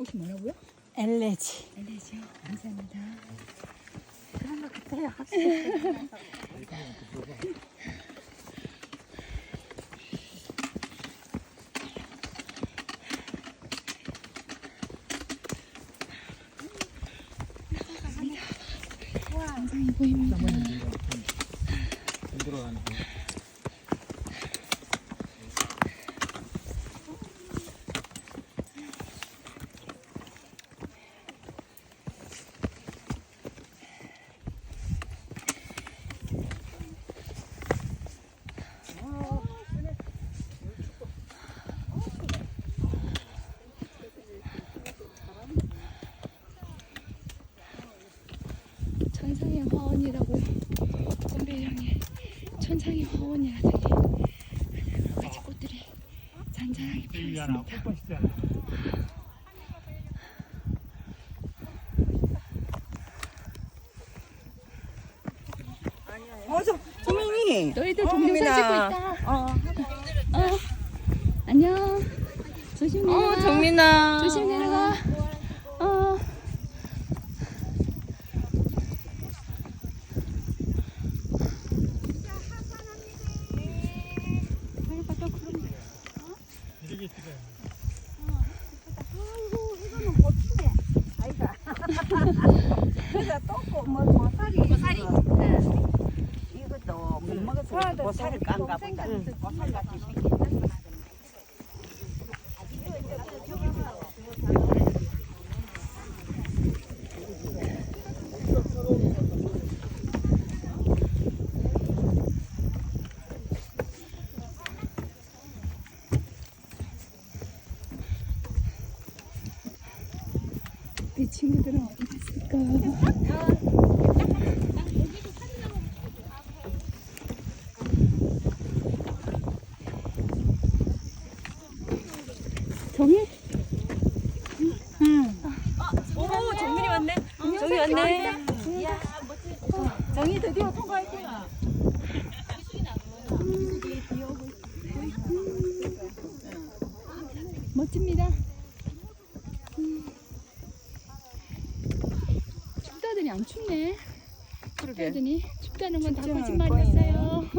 꽃이 뭐라고요? 엘레지. 엘레지요. 감사합니다. 그런 것 같아요. 정상이 보입니다. 천상의 화원이라고 선배형의 천상의 화원이라더니 여러 가지 꽃들이 잔잔하게 피어있습니다. 조민이. 너희들 동영상 찍고 있다. 안녕. 조심 내려가. 정민아. 조심 내려가. 그래서 또 보살이. 이것도 못 먹어서 보살을 깐가 보다. 보살 같이 생긴. 이 친구들은 어디 갔을까? 정희? 오, 정민이 왔네. 정이 왔네. 정이 드디어 통과했구나. 멋집니다. 춥다더니 안 춥네. 춥다더니 춥다는 건 다 춥지는 거짓말이었어요.